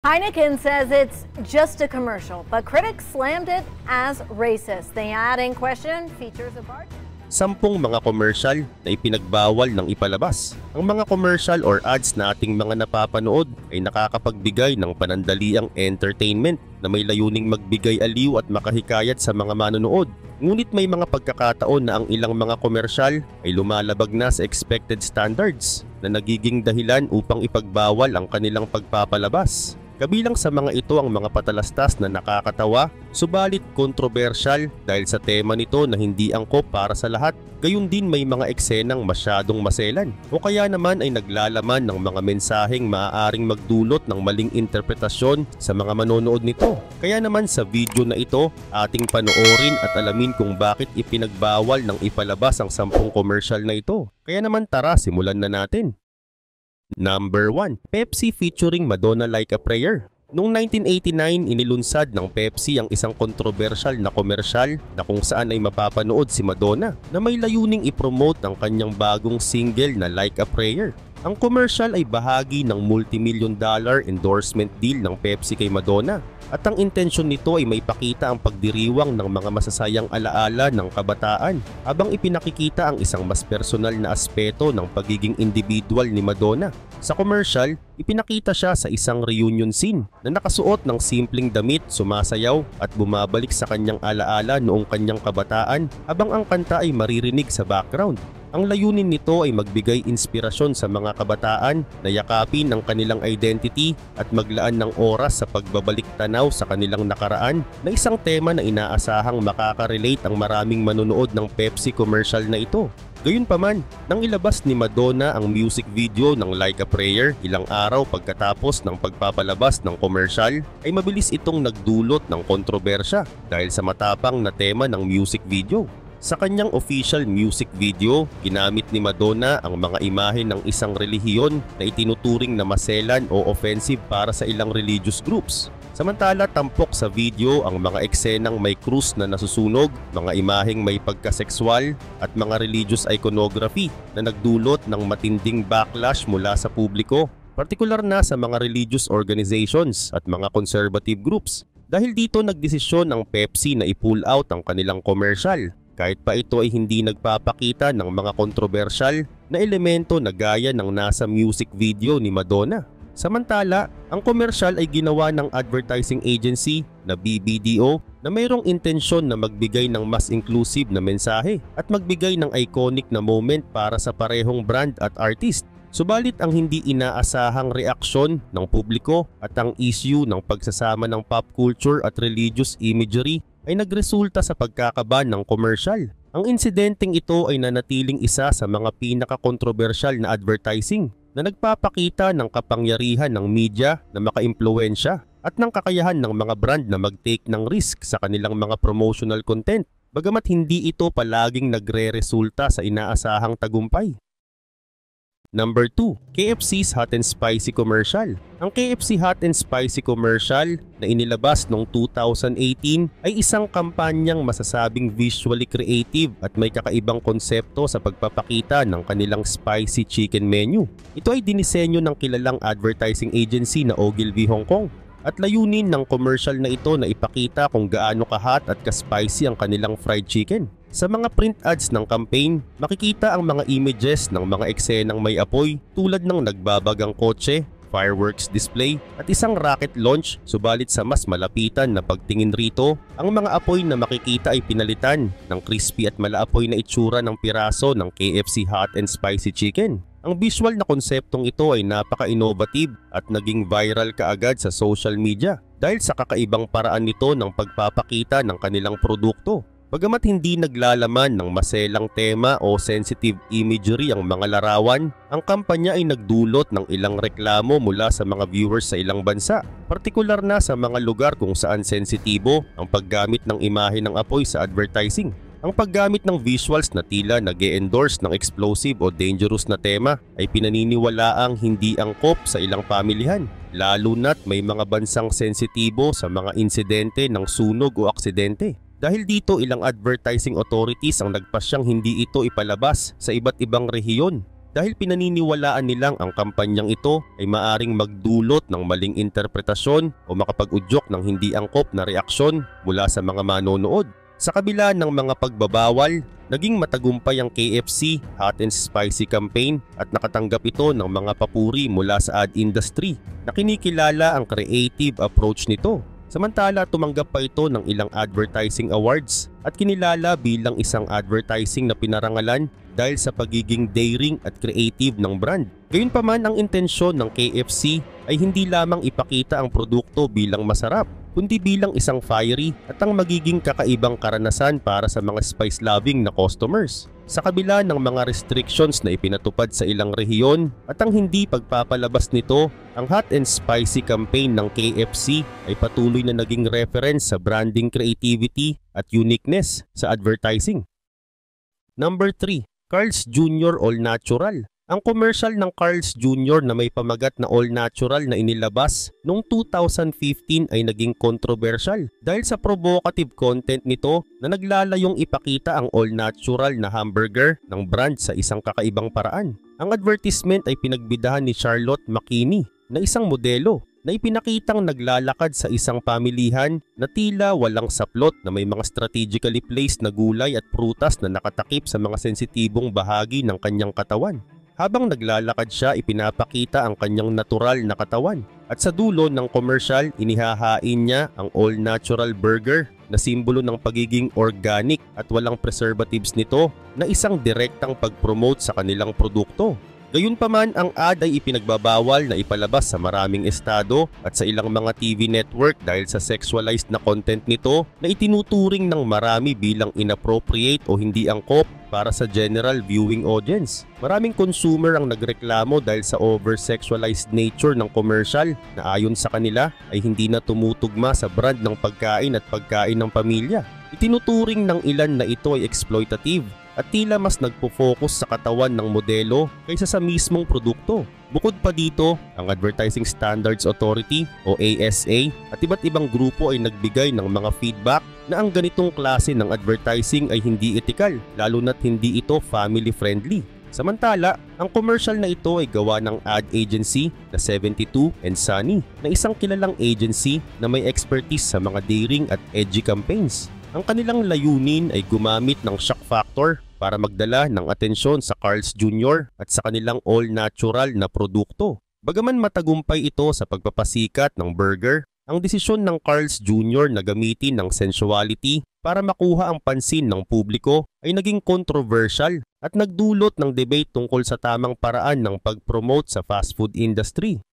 Heineken says it's just a commercial, but critics slammed it as racist. They add in question features of art. 10 mga commercial na ipinagbawal ng ipalabas. Ang mga commercial or ads na ating mga napapanood ay nakakapagbigay ng panandaliang entertainment na may layuning magbigay aliw at makahikayat sa mga manonood. Ngunit may mga pagkakataon na ang ilang mga komersyal ay lumalabag na sa expected standards na nagiging dahilan upang ipagbawal ang kanilang pagpapalabas. Kabilang sa mga ito ang mga patalastas na nakakatawa, subalit kontrobersyal dahil sa tema nito na hindi angkop para sa lahat. Gayun din may mga eksenang masyadong maselan o kaya naman ay naglalaman ng mga mensaheng maaaring magdulot ng maling interpretasyon sa mga manonood nito. Kaya naman sa video na ito, ating panoorin at alamin kung bakit ipinagbawal ng ipalabas ang 10 commercial na ito. Kaya naman tara, simulan na natin. Number 1. Pepsi featuring Madonna Like a Prayer. Noong 1989, inilunsad ng Pepsi ang isang kontrobersyal na komersyal na kung saan ay mapapanood si Madonna na may layuning ipromote ang kanyang bagong single na Like a Prayer. Ang komersyal ay bahagi ng multi-million-dollar endorsement deal ng Pepsi kay Madonna. At ang intensyon nito ay may pakita ang pagdiriwang ng mga masasayang alaala ng kabataan habang ipinakikita ang isang mas personal na aspeto ng pagiging individual ni Madonna. Sa commercial, ipinakita siya sa isang reunion scene na nakasuot ng simpleng damit, sumasayaw at bumabalik sa kanyang alaala noong kanyang kabataan habang ang kanta ay maririnig sa background. Ang layunin nito ay magbigay inspirasyon sa mga kabataan na yakapin ang kanilang identity at maglaan ng oras sa pagbabalik tanaw sa kanilang nakaraan na isang tema na inaasahang makaka-relate ang maraming manonood ng Pepsi commercial na ito. Gayunpaman, nang ilabas ni Madonna ang music video ng Like a Prayer ilang araw pagkatapos ng pagpapalabas ng commercial, ay mabilis itong nagdulot ng kontrobersya dahil sa matapang na tema ng music video. Sa kanyang official music video, ginamit ni Madonna ang mga imahe ng isang relihiyon na itinuturing na maselan o offensive para sa ilang religious groups. Samantala, tampok sa video ang mga eksenang may krus na nasusunog, mga imaheng may pagkasekswal at mga religious iconography na nagdulot ng matinding backlash mula sa publiko, partikular na sa mga religious organizations at mga conservative groups. Dahil dito nagdesisyon ang Pepsi na i-pull out ang kanilang commercial. Kahit pa ito ay hindi nagpapakita ng mga kontrobersyal na elemento na gaya ng nasa music video ni Madonna. Samantala, ang komersyal ay ginawa ng advertising agency na BBDO na mayroong intensyon na magbigay ng mas inclusive na mensahe at magbigay ng iconic na moment para sa parehong brand at artist. Subalit ang hindi inaasahang reaksyon ng publiko at ang issue ng pagsasama ng pop culture at religious imagery ay nagresulta sa pagkakaban ng komersyal. Ang insidenteng ito ay nanatiling isa sa mga pinaka-kontrobersyal na advertising na nagpapakita ng kapangyarihan ng media na makaimpluwensya at ng kakayahan ng mga brand na mag-take ng risk sa kanilang mga promotional content, bagamat hindi ito palaging nagre-resulta sa inaasahang tagumpay. Number 2. KFC's Hot and Spicy Commercial. Ang KFC Hot and Spicy Commercial na inilabas noong 2018 ay isang kampanyang masasabing visually creative at may kakaibang konsepto sa pagpapakita ng kanilang spicy chicken menu. Ito ay dinisenyo ng kilalang advertising agency na Ogilvy Hong Kong. At layunin ng commercial na ito na ipakita kung gaano ka-hot at ka-spicy ang kanilang fried chicken. Sa mga print ads ng campaign, makikita ang mga images ng mga eksenang may apoy tulad ng nagbabagang kotse, fireworks display at isang rocket launch, subalit sa mas malapitan na pagtingin rito, ang mga apoy na makikita ay pinalitan ng crispy at malaapoy na itsura ng piraso ng KFC Hot and Spicy Chicken. Ang visual na konseptong ito ay napaka-innovative at naging viral kaagad sa social media dahil sa kakaibang paraan nito ng pagpapakita ng kanilang produkto. Bagamat hindi naglalaman ng maselang tema o sensitive imagery ang mga larawan, ang kampanya ay nagdulot ng ilang reklamo mula sa mga viewers sa ilang bansa, partikular na sa mga lugar kung saan sensitibo ang paggamit ng imahe ng apoy sa advertising. Ang paggamit ng visuals na tila nag-e-endorse ng explosive o dangerous na tema ay pinaniniwalaang hindi angkop sa ilang pamilihan, lalo na't may mga bansang sensitibo sa mga insidente ng sunog o aksidente. Dahil dito, ilang advertising authorities ang nagpasyang hindi ito ipalabas sa iba't ibang rehiyon dahil pinaniniwalaan nilang ang kampanyang ito ay maaring magdulot ng maling interpretasyon o makapag-udyok ng hindi angkop na reaksyon mula sa mga manonood. Sa kabila ng mga pagbabawal, naging matagumpay ang KFC Hot and Spicy campaign at nakatanggap ito ng mga papuri mula sa ad industry na kinikilala ang creative approach nito. Samantala, tumanggap pa ito ng ilang advertising awards at kinilala bilang isang advertising na pinarangalan dahil sa pagiging daring at creative ng brand. Gayunpaman, ang intensyon ng KFC ay hindi lamang ipakita ang produkto bilang masarap, kundi bilang isang fiery at ang magiging kakaibang karanasan para sa mga spice-loving na customers. Sa kabila ng mga restrictions na ipinatupad sa ilang rehiyon at ang hindi pagpapalabas nito, ang Hot and Spicy campaign ng KFC ay patuloy na naging reference sa branding creativity at uniqueness sa advertising. Number 3. Carl's Jr. All Natural. Ang commercial ng Carl's Jr. na may pamagat na all natural na inilabas noong 2015 ay naging controversial dahil sa provocative content nito na naglalayong ipakita ang all natural na hamburger ng brand sa isang kakaibang paraan. Ang advertisement ay pinagbidahan ni Charlotte McKinney na isang modelo na ipinakitang naglalakad sa isang pamilihan na tila walang saplot na may mga strategically placed na gulay at prutas na nakatakip sa mga sensitibong bahagi ng kanyang katawan. Habang naglalakad siya, ipinapakita ang kanyang natural na katawan. At sa dulo ng commercial, inihahain niya ang all-natural burger na simbolo ng pagiging organic at walang preservatives nito na isang direktang pag-promote sa kanilang produkto. Gayunpaman, ang ad ay ipinagbabawal na ipalabas sa maraming estado at sa ilang mga TV network dahil sa sexualized na content nito na itinuturing ng marami bilang inappropriate o hindi angkop para sa general viewing audience. Maraming consumer ang nagreklamo dahil sa over-sexualized nature ng commercial na ayon sa kanila ay hindi na tumutugma sa brand ng pagkain at pagkain ng pamilya. Itinuturing ng ilan na ito ay exploitative at tila mas nagpo-focus sa katawan ng modelo kaysa sa mismong produkto. Bukod pa dito, ang Advertising Standards Authority o ASA at iba't ibang grupo ay nagbigay ng mga feedback na ang ganitong klase ng advertising ay hindi ethical, lalo na't hindi ito family-friendly. Samantala, ang commercial na ito ay gawa ng ad agency na 72 and Sunny na isang kilalang agency na may expertise sa mga daring at edgy campaigns. Ang kanilang layunin ay gumamit ng shock factor para magdala ng atensyon sa Carl's Jr. at sa kanilang all-natural na produkto. Bagaman matagumpay ito sa pagpapasikat ng burger, ang desisyon ng Carl's Jr. na gamitin ng sensuality para makuha ang pansin ng publiko ay naging controversial at nagdulot ng debate tungkol sa tamang paraan ng pag-promote sa fast food industry.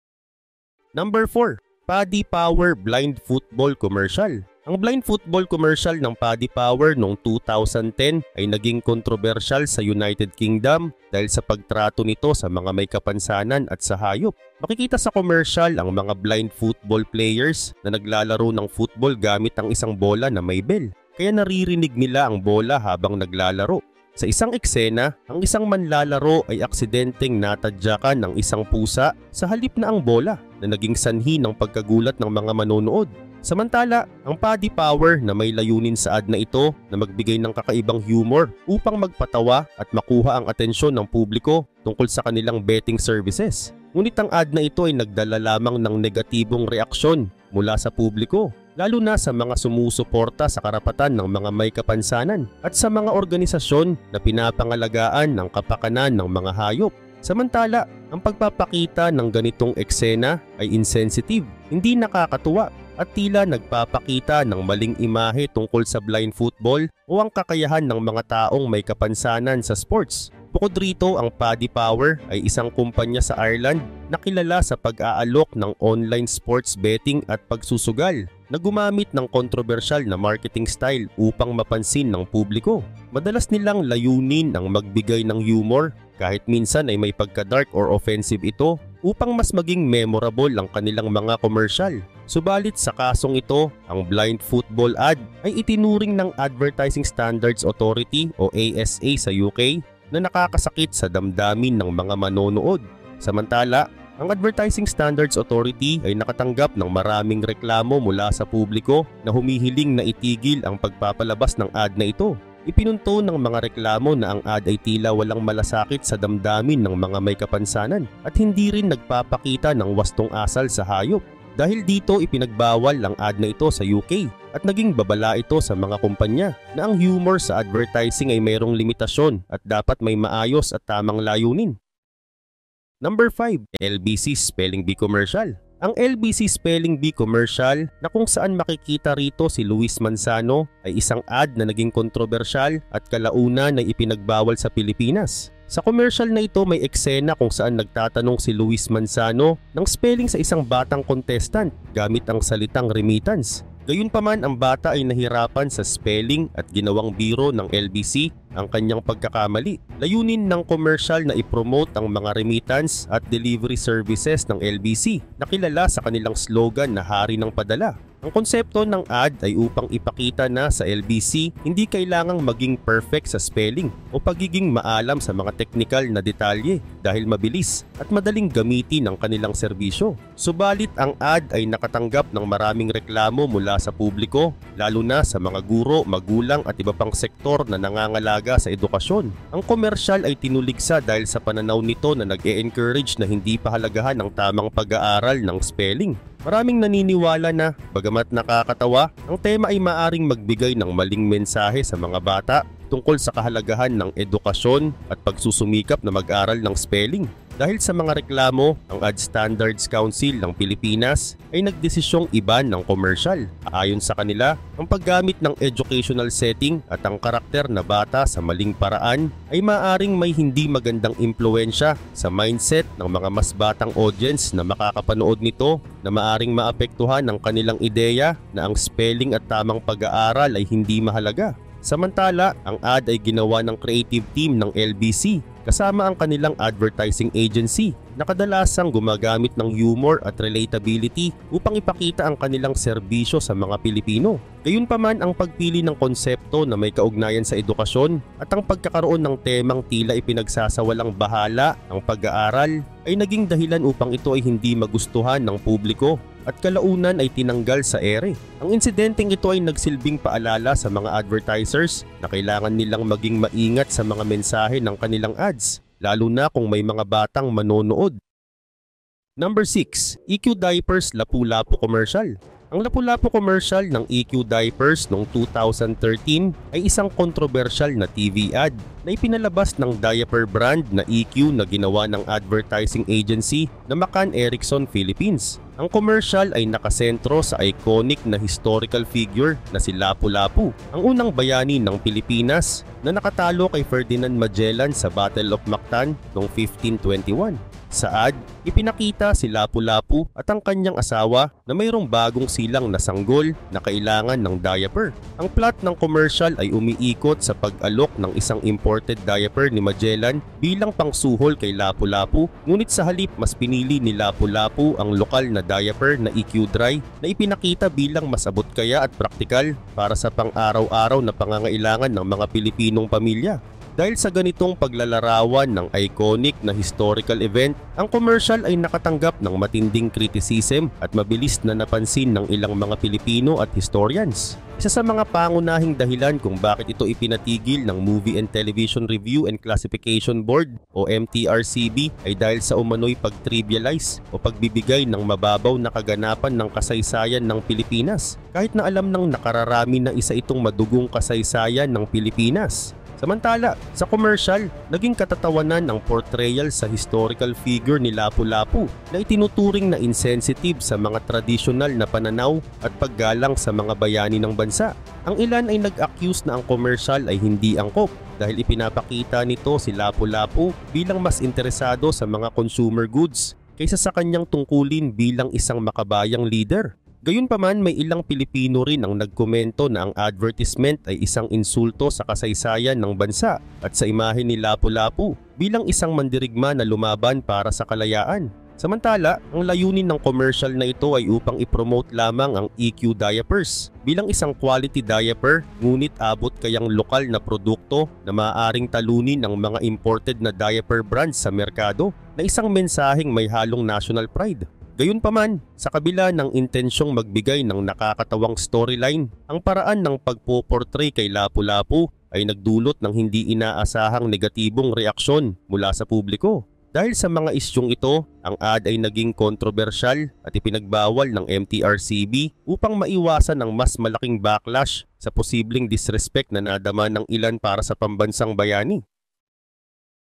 Number 4. Paddy Power Blind Football Commercial. Ang blind football commercial ng Paddy Power noong 2010 ay naging kontrobersyal sa United Kingdom dahil sa pagtrato nito sa mga may kapansanan at sa hayop. Makikita sa commercial ang mga blind football players na naglalaro ng football gamit ang isang bola na may bell, kaya naririnig nila ang bola habang naglalaro. Sa isang eksena, ang isang manlalaro ay aksidenteng natadyakan ng isang pusa sa halip na ang bola na naging sanhi ng pagkagulat ng mga manonood. Samantala, ang Paddy Power na may layunin sa ad na ito na magbigay ng kakaibang humor upang magpatawa at makuha ang atensyon ng publiko tungkol sa kanilang betting services. Ngunit ang ad na ito ay nagdala lamang ng negatibong reaksyon mula sa publiko, lalo na sa mga sumusuporta sa karapatan ng mga may kapansanan at sa mga organisasyon na pinapangalagaan ng kapakanan ng mga hayop. Samantala, ang pagpapakita ng ganitong eksena ay insensitive, hindi nakakatuwa at tila nagpapakita ng maling imahe tungkol sa blind football o ang kakayahan ng mga taong may kapansanan sa sports. Bukod rito, ang Paddy Power ay isang kumpanya sa Ireland na kilala sa pag-aalok ng online sports betting at pagsusugal na gumamit ng kontrobersyal na marketing style upang mapansin ng publiko. Madalas nilang layunin ang magbigay ng humor kahit minsan ay may pagka-dark or offensive ito upang mas maging memorable ang kanilang mga commercial. Subalit sa kasong ito, ang blind football ad ay itinuring ng Advertising Standards Authority o ASA sa UK na nakakasakit sa damdamin ng mga manonood. Samantala, ang Advertising Standards Authority ay nakatanggap ng maraming reklamo mula sa publiko na humihiling na itigil ang pagpapalabas ng ad na ito. Ipinunto ng mga reklamo na ang ad ay tila walang malasakit sa damdamin ng mga may kapansanan at hindi rin nagpapakita ng wastong asal sa hayop. Dahil dito ipinagbawal ang ad na ito sa UK at naging babala ito sa mga kumpanya na ang humor sa advertising ay mayroong limitasyon at dapat may maayos at tamang layunin. Number 5. LBC Spelling Bee Commercial. Ang LBC Spelling Bee Commercial na kung saan makikita rito si Luis Manzano ay isang ad na naging kontrobersyal at kalaunan na ipinagbawal sa Pilipinas. Sa commercial na ito may eksena kung saan nagtatanong si Luis Manzano ng spelling sa isang batang contestant gamit ang salitang remittance. Gayunpaman ang bata ay nahirapan sa spelling at ginawang biro ng LBC ang kanyang pagkakamali. Layunin ng commercial na ipromote ang mga remittance at delivery services ng LBC na kilala sa kanilang slogan na Hari ng Padala. Ang konsepto ng ad ay upang ipakita na sa LBC hindi kailangang maging perfect sa spelling o pagiging maalam sa mga teknikal na detalye dahil mabilis at madaling gamitin ang kanilang serbisyo. Subalit ang ad ay nakatanggap ng maraming reklamo mula sa publiko, lalo na sa mga guro, magulang at iba pang sektor na nangangalaga sa edukasyon. Ang komersyal ay tinuligsa dahil sa pananaw nito na nag-e-encourage na hindi pahalagahan ang tamang pag-aaral ng spelling. Maraming naniniwala na, bagamat nakakatawa, ang tema ay maaring magbigay ng maling mensahe sa mga bata tungkol sa kahalagahan ng edukasyon at pagsusumikap na mag-aral ng spelling. Dahil sa mga reklamo, ang Ad Standards Council ng Pilipinas ay nagdesisyong iban ng commercial. Ayon sa kanila, ang paggamit ng educational setting at ang karakter na bata sa maling paraan ay maaring may hindi magandang impluensya sa mindset ng mga mas batang audience na makakapanood nito na maaring maapektuhan ang kanilang ideya na ang spelling at tamang pag-aaral ay hindi mahalaga. Samantala, ang ad ay ginawa ng creative team ng LBC kasama ang kanilang advertising agency na kadalasang gumagamit ng humor at relatability upang ipakita ang kanilang serbisyo sa mga Pilipino. Gayunpaman, ang pagpili ng konsepto na may kaugnayan sa edukasyon at ang pagkakaroon ng temang tila ipinagsasawalang bahala ang pag-aaral ay naging dahilan upang ito ay hindi magustuhan ng publiko at kalaunan ay tinanggal sa ere. Ang insidenteng ito ay nagsilbing paalala sa mga advertisers na kailangan nilang maging maingat sa mga mensahe ng kanilang ads, lalo na kung may mga batang manonood. Number 6. EQ Diapers Lapu-Lapu Commercial. Ang Lapu-Lapu commercial ng EQ Diapers noong 2013 ay isang kontrobersyal na TV ad na ipinalabas ng diaper brand na EQ na ginawa ng advertising agency na McCann Erickson Philippines. Ang commercial ay nakasentro sa iconic na historical figure na si Lapu-Lapu, ang unang bayani ng Pilipinas na nakatalo kay Ferdinand Magellan sa Battle of Mactan noong 1521. Sa ad, ipinakita si Lapu-Lapu at ang kanyang asawa na mayroong bagong silang na sanggol na kailangan ng diaper. Ang plot ng commercial ay umiikot sa pag-alok ng isang imported diaper ni Magellan bilang pangsuhol kay Lapu-Lapu, ngunit sa halip mas pinili ni Lapu-Lapu ang lokal na diaper na EQ Dry na ipinakita bilang mas abot kaya at praktikal para sa pang-araw-araw na pangangailangan ng mga Pilipinong pamilya. Dahil sa ganitong paglalarawan ng iconic na historical event, ang commercial ay nakatanggap ng matinding criticism at mabilis na napansin ng ilang mga Pilipino at historians. Isa sa mga pangunahing dahilan kung bakit ito ipinatigil ng Movie and Television Review and Classification Board o MTRCB ay dahil sa umano'y pag-trivialize o pagbibigay ng mababaw na kaganapan ng kasaysayan ng Pilipinas, kahit na alam ng nakararami na isa itong madugong kasaysayan ng Pilipinas. Samantala, sa commercial, naging katatawanan ang portrayal sa historical figure ni Lapu-Lapu na itinuturing na insensitive sa mga tradisyonal na pananaw at paggalang sa mga bayani ng bansa. Ang ilan ay nag-accuse na ang commercial ay hindi angkop dahil ipinapakita nito si Lapu-Lapu bilang mas interesado sa mga consumer goods kaysa sa kanyang tungkulin bilang isang makabayang leader. Gayunpaman, may ilang Pilipino rin ang nagkomento na ang advertisement ay isang insulto sa kasaysayan ng bansa at sa imahe ni Lapu-Lapu bilang isang mandirigma na lumaban para sa kalayaan. Samantala, ang layunin ng commercial na ito ay upang ipromote lamang ang EQ Diapers bilang isang quality diaper, ngunit abot kayang lokal na produkto na maaaring talunin ng mga imported na diaper brands sa merkado na isang mensaheng may halong national pride. Gayunpaman, sa kabila ng intensyong magbigay ng nakakatawang storyline, ang paraan ng pagpo-portray kay Lapu-Lapu ay nagdulot ng hindi inaasahang negatibong reaksyon mula sa publiko. Dahil sa mga isyung ito, ang ad ay naging kontrobersyal at ipinagbawal ng MTRCB upang maiwasan ang mas malaking backlash sa posibleng disrespect na nadama ng ilan para sa pambansang bayani.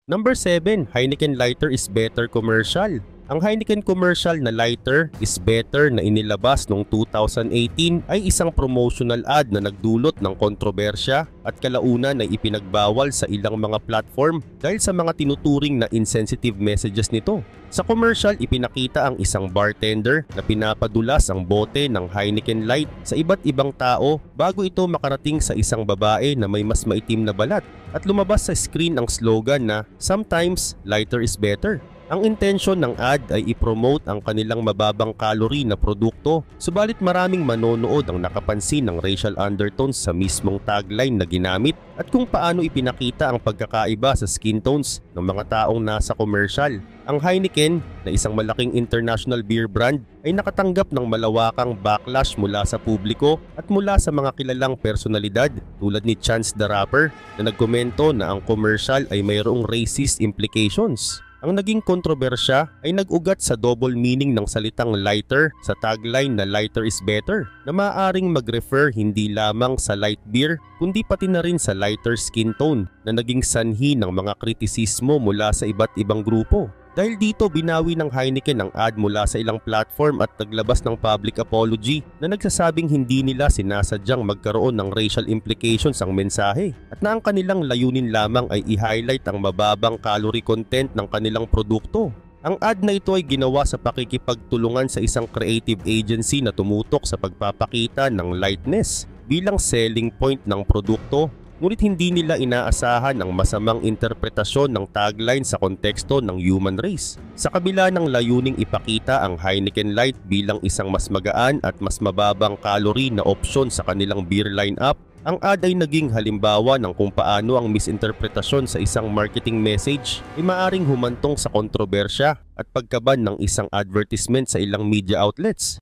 Number 7, Heineken Lighter is Better commercial. Ang Heineken commercial na lighter is better na inilabas noong 2018 ay isang promotional ad na nagdulot ng kontrobersya at kalaunan ay ipinagbawal sa ilang mga platform dahil sa mga tinuturing na insensitive messages nito. Sa commercial, ipinakita ang isang bartender na pinapadulas ang bote ng Heineken Light sa iba't ibang tao bago ito makarating sa isang babae na may mas maitim na balat at lumabas sa screen ang slogan na "Sometimes lighter is better". Ang intensyon ng ad ay ipromote ang kanilang mababang calorie na produkto, subalit maraming manonood ang nakapansin ng racial undertones sa mismong tagline na ginamit at kung paano ipinakita ang pagkakaiba sa skin tones ng mga taong nasa commercial. Ang Heineken, na isang malaking international beer brand, ay nakatanggap ng malawakang backlash mula sa publiko at mula sa mga kilalang personalidad tulad ni Chance the Rapper na nagkomento na ang commercial ay mayroong racist implications. Ang naging kontrobersya ay nag-ugat sa double meaning ng salitang lighter sa tagline na lighter is better na maaaring mag-refer hindi lamang sa light beer kundi pati na rin sa lighter skin tone na naging sanhi ng mga kritisismo mula sa iba't ibang grupo. Dahil dito binawi ng Heineken ang ad mula sa ilang platform at naglabas ng public apology na nagsasabing hindi nila sinasadyang magkaroon ng racial implications ang mensahe at na ang kanilang layunin lamang ay i-highlight ang mababang calorie content ng kanilang produkto. Ang ad na ito ay ginawa sa pakikipagtulungan sa isang creative agency na tumutok sa pagpapakita ng lightness bilang selling point ng produkto. Ngunit hindi nila inaasahan ang masamang interpretasyon ng tagline sa konteksto ng human race. Sa kabila ng layuning ipakita ang Heineken Light bilang isang mas magaan at mas mababang calorie na opsyon sa kanilang beer lineup, ang ad ay naging halimbawa ng kung paano ang misinterpretasyon sa isang marketing message ay maaring humantong sa kontrobersya at pagkaban ng isang advertisement sa ilang media outlets.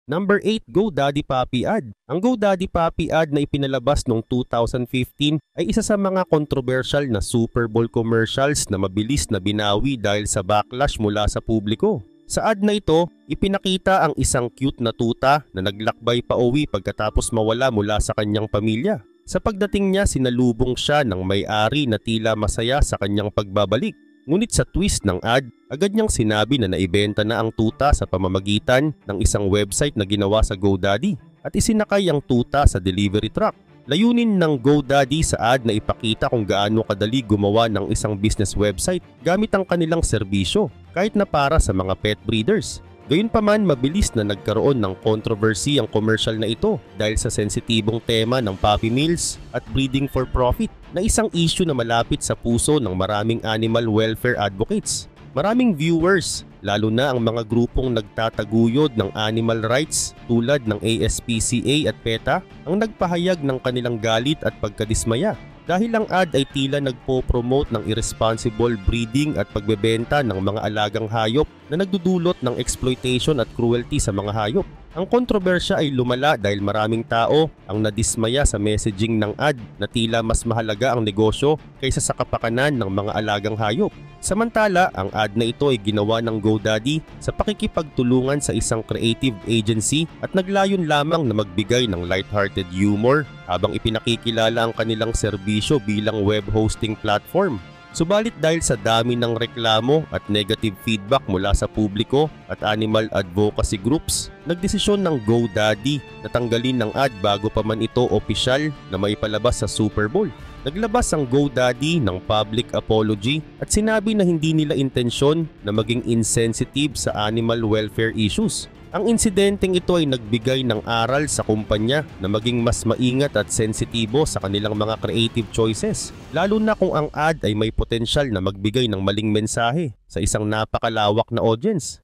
Number 8, GoDaddy Puppy ad. Ang GoDaddy Puppy ad na ipinalabas noong 2015 ay isa sa mga controversial na Super Bowl commercials na mabilis na binawi dahil sa backlash mula sa publiko. Sa ad na ito, ipinakita ang isang cute na tuta na naglakbay pa uwi pagkatapos mawala mula sa kanyang pamilya. Sa pagdating niya, sinalubong siya ng may-ari na tila masaya sa kanyang pagbabalik. Ngunit sa twist ng ad, agad niyang sinabi na naibenta na ang tuta sa pamamagitan ng isang website na ginawa sa GoDaddy at isinakay ang tuta sa delivery truck. Layunin ng GoDaddy sa ad na ipakita kung gaano kadali gumawa ng isang business website gamit ang kanilang serbisyo kahit na para sa mga pet breeders. Gayunpaman, mabilis na nagkaroon ng controversy ang commercial na ito dahil sa sensitibong tema ng puppy mills at breeding for profit na isang issue na malapit sa puso ng maraming animal welfare advocates. Maraming viewers, lalo na ang mga grupong nagtataguyod ng animal rights tulad ng ASPCA at PETA, ang nagpahayag ng kanilang galit at pagkadismaya. Dahil ang ad ay tila nagpo-promote ng irresponsible breeding at pagbebenta ng mga alagang hayop na nagdudulot ng exploitation at cruelty sa mga hayop. Ang kontrobersya ay lumala dahil maraming tao ang nadismaya sa messaging ng ad na tila mas mahalaga ang negosyo kaysa sa kapakanan ng mga alagang hayop. Samantala, ang ad na ito ay ginawa ng GoDaddy sa pakikipagtulungan sa isang creative agency at naglayon lamang na magbigay ng lighthearted humor habang ipinakikilala ang kanilang serbisyo bilang web hosting platform. Subalit dahil sa dami ng reklamo at negative feedback mula sa publiko at animal advocacy groups, nagdesisyon ng GoDaddy na tanggalin ng ad bago pa man ito opisyal na maipalabas sa Super Bowl. Naglabas ang GoDaddy ng public apology at sinabi na hindi nila intensyon na maging insensitive sa animal welfare issues. Ang insidenteng ito ay nagbigay ng aral sa kumpanya na maging mas maingat at sensitibo sa kanilang mga creative choices, lalo na kung ang ad ay may potensyal na magbigay ng maling mensahe sa isang napakalawak na audience.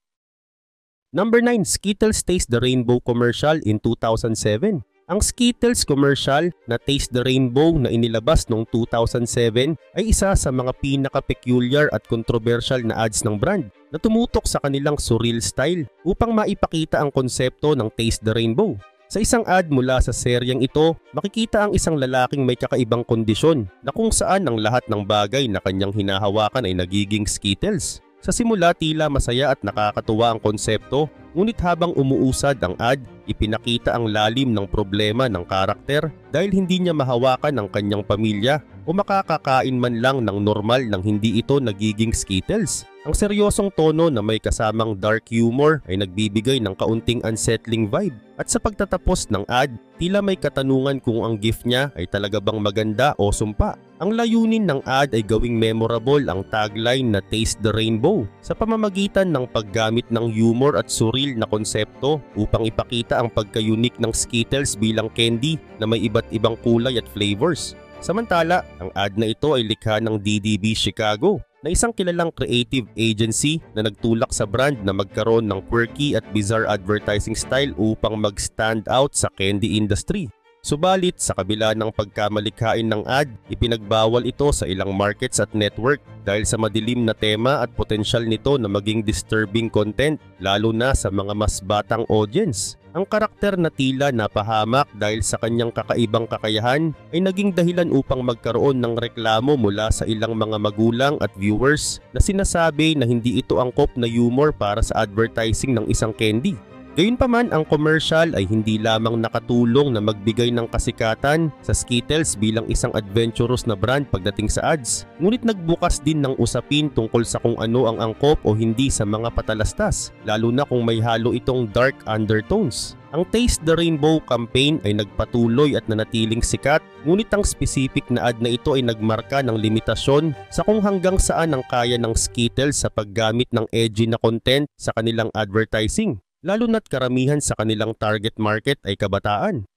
Number 9, Skittles Taste the Rainbow commercial in 2007. Ang Skittles commercial na Taste the Rainbow na inilabas noong 2007 ay isa sa mga pinaka-peculiar at controversial na ads ng brand na tumutok sa kanilang surreal style upang maipakita ang konsepto ng Taste the Rainbow. Sa isang ad mula sa seryeng ito, makikita ang isang lalaking may kakaibang kondisyon na kung saan ang lahat ng bagay na kanyang hinahawakan ay nagiging Skittles. Sa simula tila masaya at nakakatuwa ang konsepto, ngunit habang umuusad ang ad, ipinakita ang lalim ng problema ng karakter dahil hindi niya mahawakan ang kanyang pamilya o makakakain man lang ng normal nang hindi ito nagiging Skittles. Ang seryosong tono na may kasamang dark humor ay nagbibigay ng kaunting unsettling vibe. At sa pagtatapos ng ad, tila may katanungan kung ang gift niya ay talaga bang maganda o sumpa. Ang layunin ng ad ay gawing memorable ang tagline na Taste the Rainbow sa pamamagitan ng paggamit ng humor at surreal na konsepto upang ipakita ang pagka-unique ng Skittles bilang candy na may iba't ibang kulay at flavors. Samantala, ang ad na ito ay likha ng DDB Chicago na isang kilalang creative agency na nagtulak sa brand na magkaroon ng quirky at bizarre advertising style upang mag-stand out sa candy industry. Subalit sa kabila ng pagkamalikhain ng ad, ipinagbawal ito sa ilang markets at network dahil sa madilim na tema at potensyal nito na maging disturbing content lalo na sa mga mas batang audience. Ang karakter na tila napahamak dahil sa kanyang kakaibang kakayahan ay naging dahilan upang magkaroon ng reklamo mula sa ilang mga magulang at viewers na sinasabi na hindi ito angkop na humor para sa advertising ng isang candy. Gayunpaman, ang commercial ay hindi lamang nakatulong na magbigay ng kasikatan sa Skittles bilang isang adventurous na brand pagdating sa ads, ngunit nagbukas din ng usapin tungkol sa kung ano ang angkop o hindi sa mga patalastas, lalo na kung may halo itong dark undertones. Ang Taste the Rainbow campaign ay nagpatuloy at nanatiling sikat, ngunit ang specific na ad na ito ay nagmarka ng limitasyon sa kung hanggang saan ang kaya ng Skittles sa paggamit ng edgy na content sa kanilang advertising, lalo na't karamihan sa kanilang target market ay kabataan.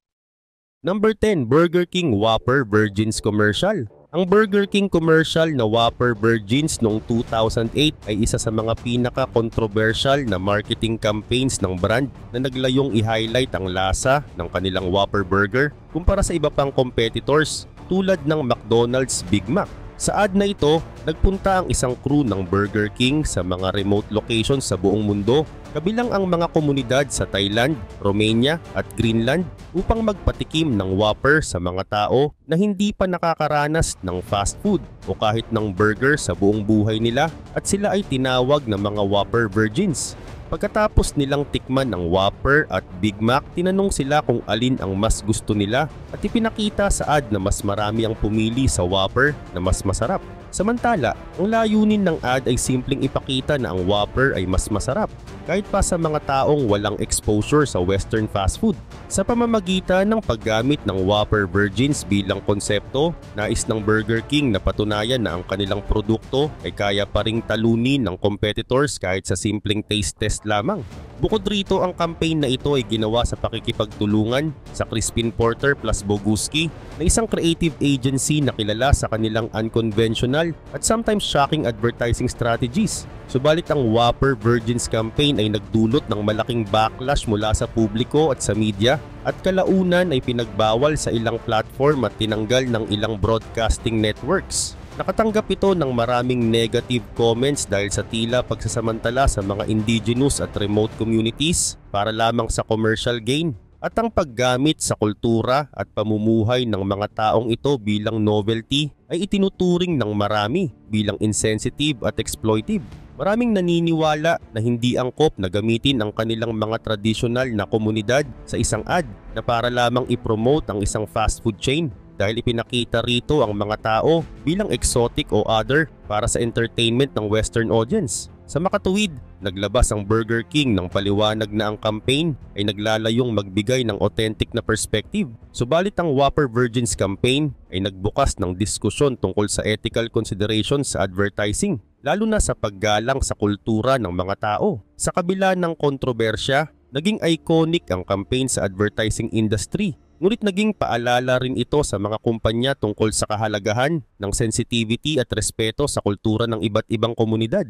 Number 10, Burger King Whopper Virgins Commercial. Ang Burger King commercial na Whopper Virgins noong 2008 ay isa sa mga pinaka-controversial na marketing campaigns ng brand na naglayong i-highlight ang lasa ng kanilang Whopper Burger kumpara sa iba pang competitors tulad ng McDonald's Big Mac. Sa ad na ito, nagpunta ang isang crew ng Burger King sa mga remote locations sa buong mundo, kabilang ang mga komunidad sa Thailand, Romania at Greenland upang magpatikim ng Whopper sa mga tao na hindi pa nakakaranas ng fast food o kahit ng burger sa buong buhay nila, at sila ay tinawag na mga Whopper Virgins. Pagkatapos nilang tikman ng Whopper at Big Mac, tinanong sila kung alin ang mas gusto nila at ipinakita sa ad na mas marami ang pumili sa Whopper na mas masarap. Samantala, ang layunin ng ad ay simpleng ipakita na ang Whopper ay mas masarap kahit pa sa mga taong walang exposure sa Western fast food. Sa pamamagitan ng paggamit ng Whopper Virgins bilang konsepto, nais ng Burger King na patunayan na ang kanilang produkto ay kaya pa ring talunin ng competitors kahit sa simpleng taste test lamang. Bukod rito, ang campaign na ito ay ginawa sa pakikipagtulungan sa Crispin Porter plus Boguski na isang creative agency na kilala sa kanilang unconventional at sometimes shocking advertising strategies. Subalit ang Whopper Virgins campaign ay nagdulot ng malaking backlash mula sa publiko at sa media, at kalaunan ay pinagbawal sa ilang platform at tinanggal ng ilang broadcasting networks. Nakatanggap ito ng maraming negative comments dahil sa tila pagsasamantala sa mga indigenous at remote communities para lamang sa commercial gain, at ang paggamit sa kultura at pamumuhay ng mga taong ito bilang novelty ay itinuturing ng marami bilang insensitive at exploitive. Maraming naniniwala na hindi angkop na gamitin ang kanilang mga tradisyonal na komunidad sa isang ad na para lamang ipromote ang isang fast food chain, dahil ipinakita rito ang mga tao bilang exotic o other para sa entertainment ng Western audience. Sa makatuwid, naglabas ang Burger King ng paliwanag na ang campaign ay naglalayong magbigay ng authentic na perspective. Subalit ang Whopper Virgins campaign ay nagbukas ng diskusyon tungkol sa ethical considerations sa advertising, lalo na sa paggalang sa kultura ng mga tao. Sa kabila ng kontrobersya, naging iconic ang campaign sa advertising industry. Ngunit naging paalala rin ito sa mga kumpanya tungkol sa kahalagahan ng sensitivity at respeto sa kultura ng iba't ibang komunidad.